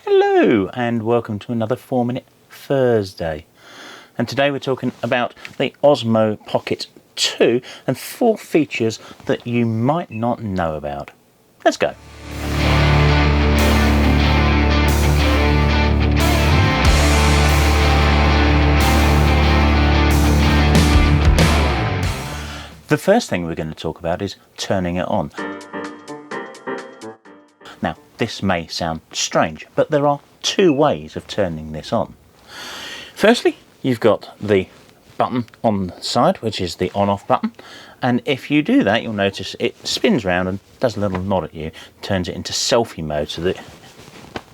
Hello and welcome to another 4-Minute Thursday. And today we're talking about the Osmo Pocket 2 and 4 features that you might not know about. Let's go. The first thing we're going to talk about is turning it on. Now, this may sound strange, but there are 2 ways of turning this on. Firstly, you've got the button on the side, which is the on-off button, and if you do that, you'll notice it spins round and does a little nod at you, turns it into selfie mode so that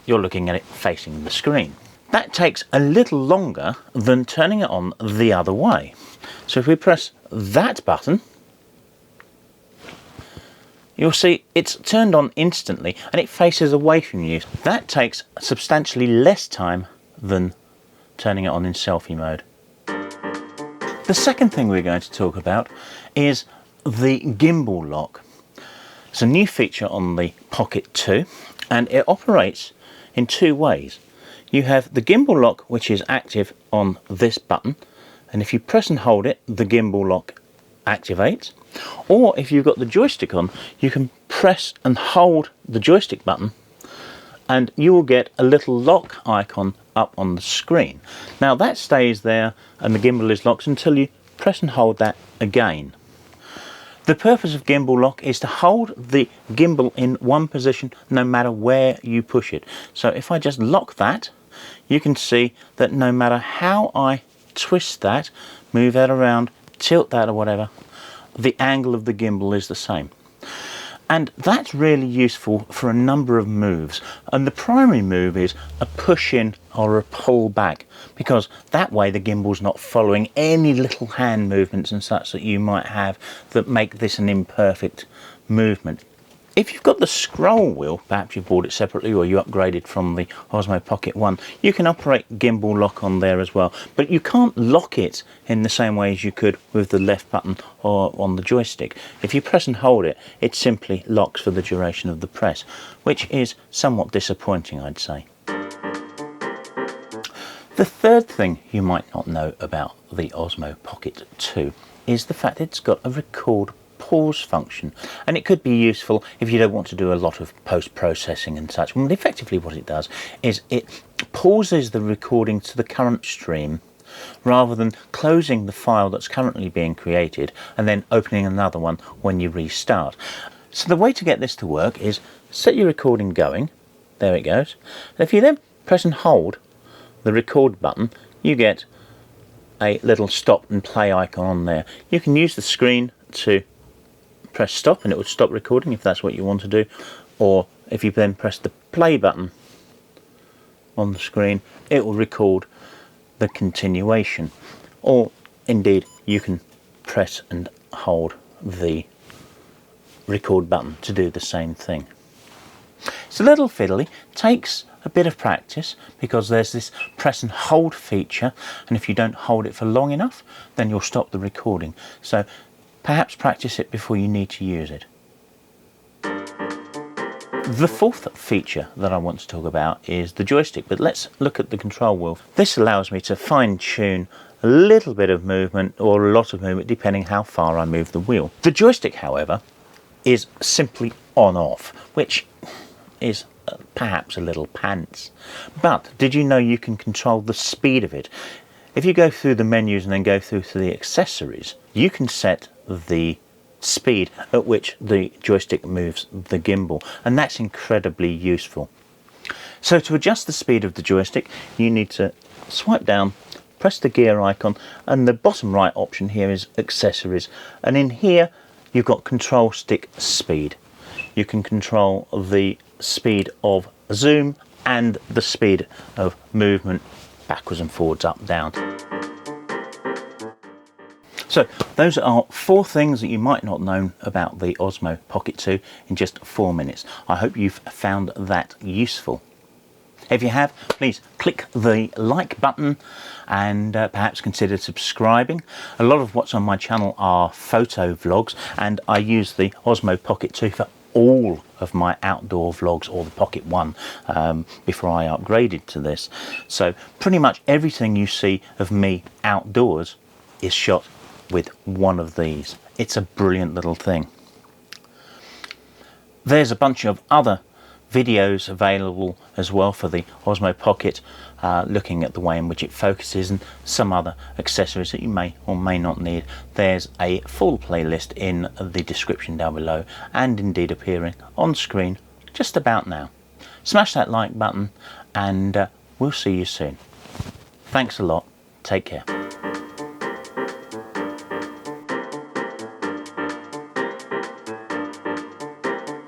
you're looking at it facing the screen. That takes a little longer than turning it on the other way. So if we press that button, you'll see it's turned on instantly and it faces away from you. That takes substantially less time than turning it on in selfie mode. The second thing we're going to talk about is the gimbal lock. It's a new feature on the Pocket 2 and it operates in 2 ways. You have the gimbal lock, which is active on this button, and if you press and hold it, the gimbal lock activates. Or if you've got the joystick on, you can press and hold the joystick button and you will get a little lock icon up on the screen. Now that stays there and the gimbal is locked until you press and hold that again. The purpose of gimbal lock is to hold the gimbal in one position no matter where you push it. So if I just lock that, you can see that no matter how I twist that, move that around, tilt that or whatever, the angle of the gimbal is the same. And that's really useful for a number of moves, and the primary move is a push in or a pull back, because that way the gimbal's not following any little hand movements and such that you might have that make this an imperfect movement. If you've got the scroll wheel, perhaps you bought it separately or you upgraded from the Osmo Pocket 1, you can operate gimbal lock on there as well, but you can't lock it in the same way as you could with the left button or on the joystick. If you press and hold it, it simply locks for the duration of the press, which is somewhat disappointing, I'd say. The third thing you might not know about the Osmo Pocket 2 is the fact it's got a record pause function, and it could be useful if you don't want to do a lot of post-processing and such. Well, effectively what it does is it pauses the recording to the current stream rather than closing the file that's currently being created and then opening another one when you restart. So the way to get this to work is set your recording going, there it goes, and if you then press and hold the record button, you get a little stop and play icon on there. You can use the screen to press stop and it would stop recording if that's what you want to do, or if you then press the play button on the screen, it will record the continuation, or indeed you can press and hold the record button to do the same thing. It's a little fiddly, takes a bit of practice because there's this press and hold feature, and if you don't hold it for long enough then you'll stop the recording, so perhaps practice it before you need to use it. The fourth feature that I want to talk about is the joystick, but let's look at the control wheel. This allows me to fine-tune a little bit of movement or a lot of movement depending how far I move the wheel. The joystick, however, is simply on-off, which is perhaps a little pants. But did you know you can control the speed of it? If you go through the menus and then go through to the accessories, you can set the speed at which the joystick moves the gimbal, and that's incredibly useful. So to adjust the speed of the joystick, you need to swipe down, press the gear icon, and the bottom right option here is accessories, and in here you've got control stick speed. You can control the speed of zoom and the speed of movement backwards and forwards, up, down. So those are 4 things that you might not know about the Osmo Pocket 2 in just 4 minutes. I hope you've found that useful. If you have, please click the like button and perhaps consider subscribing. A lot of what's on my channel are photo vlogs, and I use the Osmo Pocket 2 for all of my outdoor vlogs, or the Pocket 1, before I upgraded to this. So pretty much everything you see of me outdoors is shot with one of these. It's a brilliant little thing. There's a bunch of other videos available as well for the Osmo Pocket, looking at the way in which it focuses and some other accessories that you may or may not need. There's a full playlist in the description down below, and indeed appearing on screen just about now. Smash that like button, and we'll see you soon. Thanks a lot. Take care.